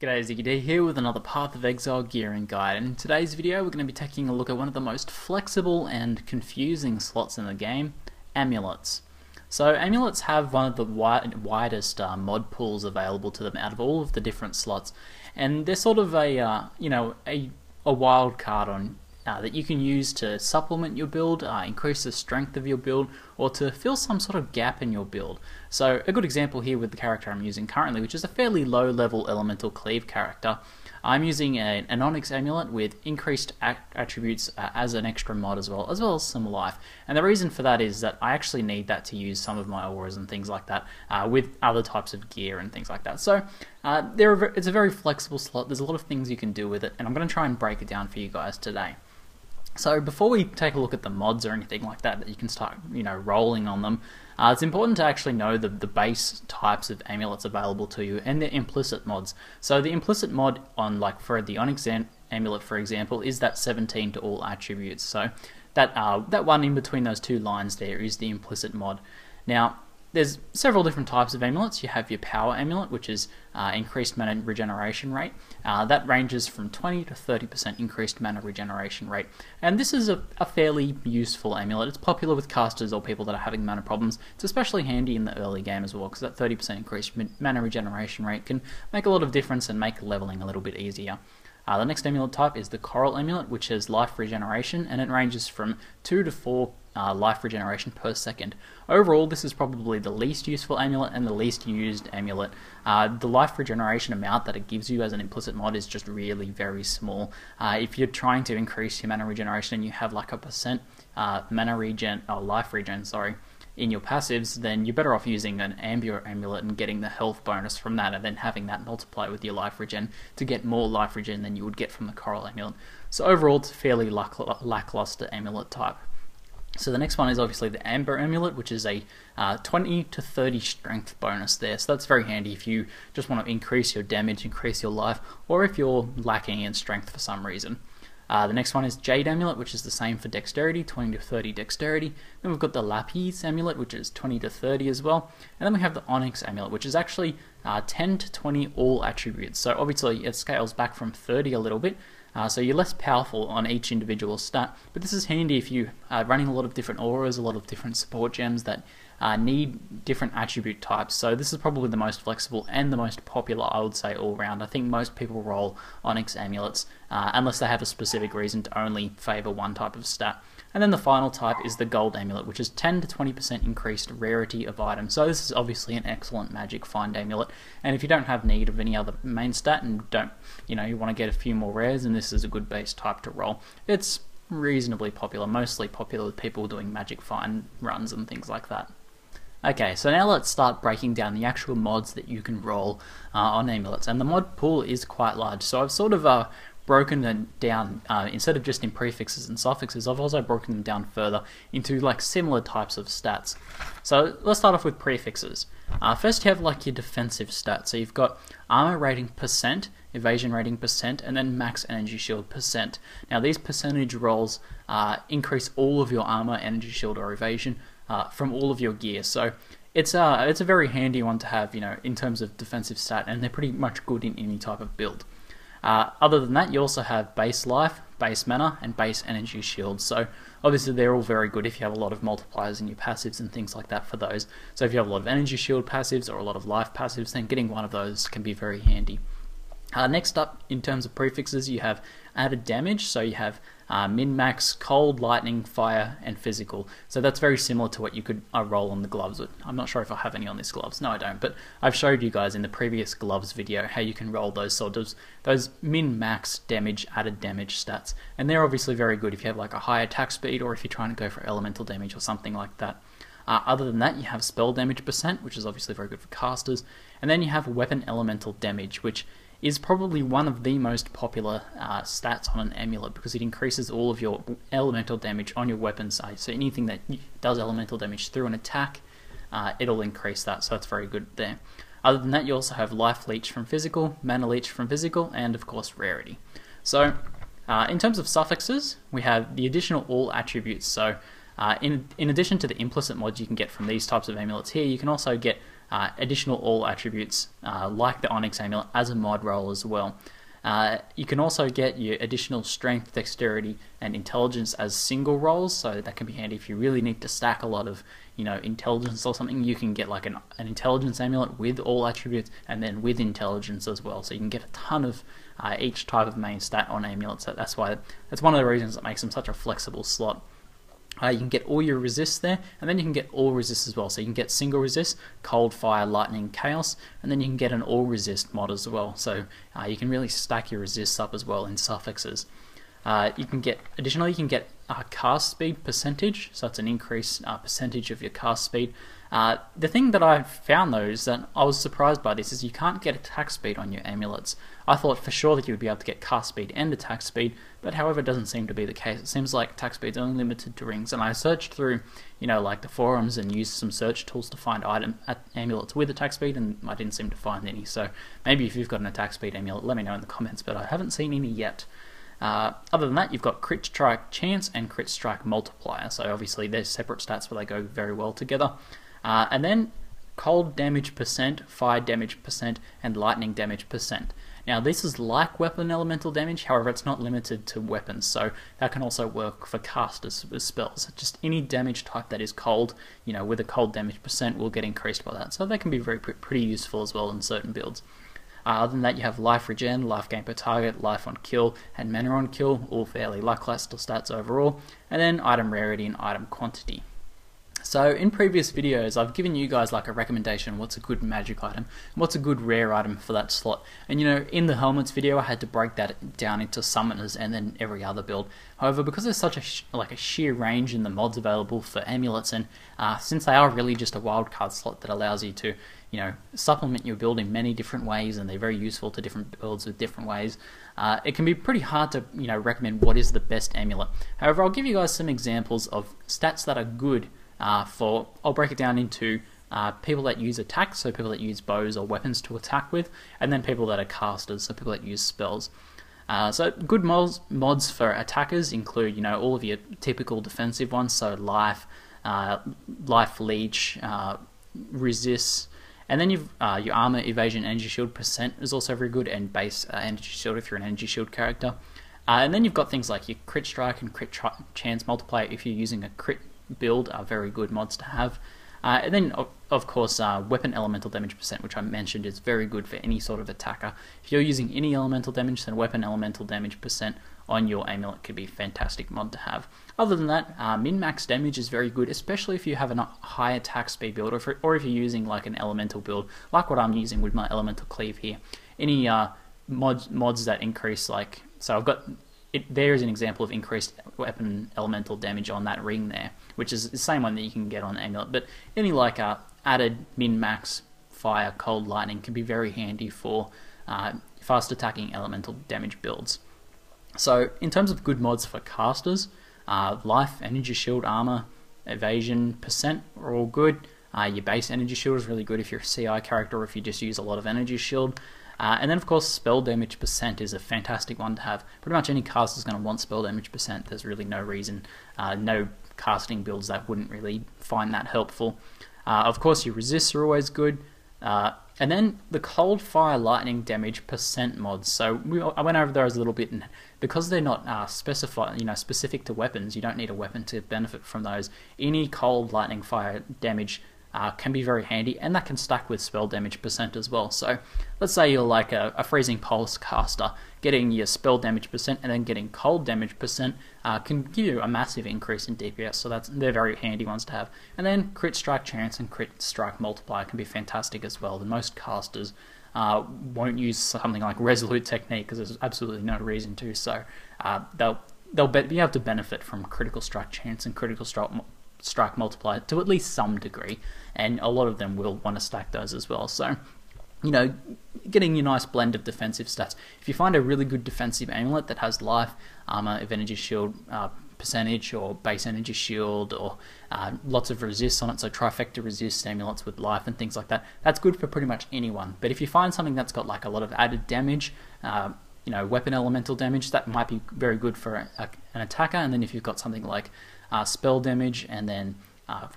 G'day, ZiggyD here with another Path of Exile gearing guide, and in today's video we're going to be taking a look at one of the most flexible and confusing slots in the game, Amulets. So Amulets have one of the widest mod pools available to them out of all of the different slots, and they're sort of a wild card on that you can use to supplement your build, increase the strength of your build, or to fill some sort of gap in your build. So a good example here with the character I'm using currently, which is a fairly low level elemental cleave character. I'm using an Onyx Amulet with increased attributes as an extra mod as well as some life. And the reason for that is that I actually need that to use some of my auras and things like that with other types of gear and things like that. So it's a very flexible slot. There's a lot of things you can do with it, and I'm going to try and break it down for you guys today. So before we take a look at the mods or anything like that you can start, rolling on them, it's important to actually know the base types of amulets available to you and the implicit mods. So the implicit mod on, for the Onyx Amulet, for example, is that 17 to all attributes. So that one in between those two lines there is the implicit mod. Now, there's several different types of amulets. You have your power amulet, which is increased mana regeneration rate. That ranges from 20 to 30% increased mana regeneration rate. And this is a fairly useful amulet. It's popular with casters or people that are having mana problems. It's especially handy in the early game as well, because that 30% increased mana regeneration rate can make a lot of difference and make leveling a little bit easier. The next amulet type is the Coral Amulet, which has life regeneration, and it ranges from 2 to 4 life regeneration per second. Overall, this is probably the least useful amulet and the least used amulet. The life regeneration amount that it gives you as an implicit mod is just really very small. If you're trying to increase your mana regeneration and you have like a percent mana regen, or life regen, sorry, in your passives, then you're better off using an Amber Amulet and getting the health bonus from that, and then having that multiply with your life regen to get more life regen than you would get from the Coral Amulet. So overall, it's a fairly lackluster amulet type. So the next one is obviously the Amber Amulet, which is a 20 to 30 strength bonus there. So that's very handy if you just want to increase your damage, increase your life, or if you're lacking in strength for some reason. The next one is Jade Amulet, which is the same for dexterity, 20 to 30 dexterity. Then we've got the Lapis Amulet, which is 20 to 30 as well. And then we have the Onyx Amulet, which is actually 10 to 20 all attributes. So obviously it scales back from 30 a little bit. So you're less powerful on each individual stat, but this is handy if you are running a lot of different auras, a lot of different support gems that need different attribute types. So this is probably the most flexible and the most popular, I would say, all round. I think most people roll Onyx Amulets unless they have a specific reason to only favour one type of stat. And then the final type is the Gold Amulet, which is 10 to 20% increased rarity of items. So this is obviously an excellent magic find amulet, and if you don't have need of any other main stat and you want to get a few more rares, then this is a good base type to roll. It's reasonably popular, mostly popular with people doing magic find runs and things like that. Okay, so now let's start breaking down the actual mods that you can roll on amulets, and the mod pool is quite large. So I've sort of broken it down, instead of just in prefixes and suffixes, I've also broken them down further into similar types of stats. So let's start off with prefixes. First you have your defensive stats. So you've got armor rating %, evasion rating %, and then max energy shield %. Now these percentage rolls increase all of your armor, energy shield, or evasion from all of your gear. So it's a very handy one to have, in terms of defensive stat, and they're pretty much good in any type of build. Other than that, you also have base life, base mana, and base energy shields. So obviously they're all very good if you have a lot of multipliers in your passives and things like that for those. So if you have a lot of energy shield passives or a lot of life passives, then getting one of those can be very handy. Next up, in terms of prefixes, you have added damage. So you have min-max, cold, lightning, fire, and physical. So that's very similar to what you could roll on the gloves. I'm not sure if I have any on these gloves. No, I don't. But I've showed you guys in the previous gloves video how you can roll those min-max damage, added damage stats. And they're obviously very good if you have a high attack speed, or if you're trying to go for elemental damage or something like that. Other than that, you have spell damage %, which is obviously very good for casters. And then you have weapon elemental damage, which is probably one of the most popular stats on an amulet, because it increases all of your elemental damage on your weapon side. So anything that does elemental damage through an attack, it'll increase that, so that's very good there. Other than that, you also have life leech from physical, mana leech from physical, and of course rarity. So in terms of suffixes, we have the additional all attributes. So in addition to the implicit mods you can get from these types of amulets here, you can also get additional all attributes like the Onyx Amulet as a mod roll as well. You can also get your additional strength, dexterity, and intelligence as single rolls, so that can be handy if you really need to stack a lot of, intelligence or something. You can get like an intelligence amulet with all attributes and then with intelligence as well, so you can get a ton of each type of main stat on amulets. So that's one of the reasons that makes them such a flexible slot. You can get all your resists there, and then you can get all resists as well. So you can get single resist, cold, fire, lightning, chaos, and then you can get an all resist mod as well. So you can really stack your resists up as well in suffixes. Additionally, you can get cast speed percentage, so it's an increased percentage of your cast speed. The thing that I found though is that I was surprised by this is you can't get attack speed on your amulets. I thought for sure that you would be able to get cast speed and attack speed, but however it doesn't seem to be the case. It seems like attack speed is only limited to rings, and I searched through like the forums and used some search tools to find amulets with attack speed, and I didn't seem to find any. So maybe if you've got an attack speed amulet, let me know in the comments, but I haven't seen any yet. Other than that, you've got crit strike chance and crit strike multiplier, so obviously there's separate stats but they go very well together. And then cold damage percent, fire damage percent, and lightning damage percent. Now this is like weapon elemental damage, however it's not limited to weapons, so that can also work for casters with spells. Just any damage type that is cold, with a cold damage percent will get increased by that, so they can be pretty useful as well in certain builds. Other than that, you have life regen, life gain per target, life on kill, and mana on kill, all fairly lackluster stats overall, and then item rarity and item quantity. So in previous videos I've given you guys like a recommendation what's a good magic item, what's a good rare item for that slot, and in the helmets video I had to break that down into summoners and then every other build. However, because there's such a sheer range in the mods available for amulets, and since they are really just a wildcard slot that allows you to supplement your build in many different ways, and they're very useful to different builds with different ways, it can be pretty hard to recommend what is the best amulet. However, I'll give you guys some examples of stats that are good I'll break it down into people that use attacks, so people that use bows or weapons to attack with, and then people that are casters, so people that use spells. So good mods for attackers include all of your typical defensive ones, so life, life leech, resist, and then you've your armor, evasion, energy shield percent is also very good, and base energy shield if you're an energy shield character. And then you've got things like your crit strike and crit chance multiplier if you're using a crit build, are very good mods to have. And then of course weapon elemental damage percent, which I mentioned is very good for any sort of attacker. If you're using any elemental damage, then weapon elemental damage percent on your amulet could be a fantastic mod to have. Other than that, min-max damage is very good, especially if you have a high attack speed build, or if you're using like an elemental build, like what I'm using with my elemental cleave here. Any mods that increase, so I've got there is an example of increased weapon elemental damage on that ring there, which is the same one that you can get on Amulet, but any added min-max fire, cold, lightning can be very handy for fast attacking elemental damage builds. So in terms of good mods for casters, life, energy shield, armor, evasion, percent are all good. Your base energy shield is really good if you're a CI character or if you just use a lot of energy shield. And then of course spell damage percent is a fantastic one to have. Pretty much any caster is going to want spell damage percent. There's really no reason, no casting builds that wouldn't really find that helpful. Of course your resists are always good. And then the cold, fire, lightning damage percent mods. So I went over those a little bit, and because they're not specific to weapons, you don't need a weapon to benefit from those. Any cold, lightning, fire damage can be very handy, and that can stack with spell damage percent as well. So let's say you're like a freezing pulse caster, getting your spell damage percent and then getting cold damage percent can give you a massive increase in DPS, so they're very handy ones to have. And then crit strike chance and crit strike multiplier can be fantastic as well. The most casters won't use something like resolute technique because there's absolutely no reason to, so they'll be able to benefit from critical strike chance and critical strike multiplier to at least some degree, and a lot of them will want to stack those as well. So getting your nice blend of defensive stats. If you find a really good defensive amulet that has life, armor, energy shield percentage, or base energy shield, or lots of resists on it, so trifecta resist amulets with life and things like that, that's good for pretty much anyone. But if you find something that's got like a lot of added damage, weapon elemental damage, that might be very good for an attacker. And then if you've got something like spell damage and then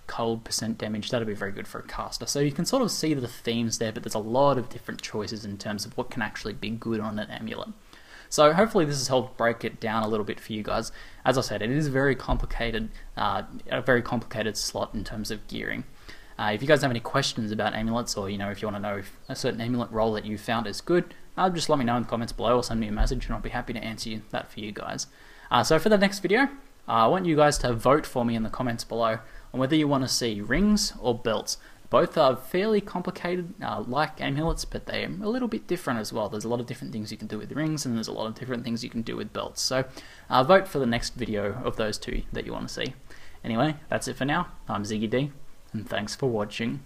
cold percent damage. That'll be very good for a caster. So you can sort of see the themes there, but there's a lot of different choices in terms of what can actually be good on an amulet. So hopefully this has helped break it down a little bit for you guys. As I said, it is very complicated, a very complicated slot in terms of gearing. If you guys have any questions about amulets, or if you want to know if a certain amulet role that you found is good, just let me know in the comments below or send me a message and I'll be happy to answer that for you guys. So for the next video, I want you guys to vote for me in the comments below on whether you want to see rings or belts. Both are fairly complicated, like amulets, but they're a little bit different as well. There's a lot of different things you can do with rings, and there's a lot of different things you can do with belts. So vote for the next video of those two that you want to see. Anyway, that's it for now. I'm ZiggyD, and thanks for watching.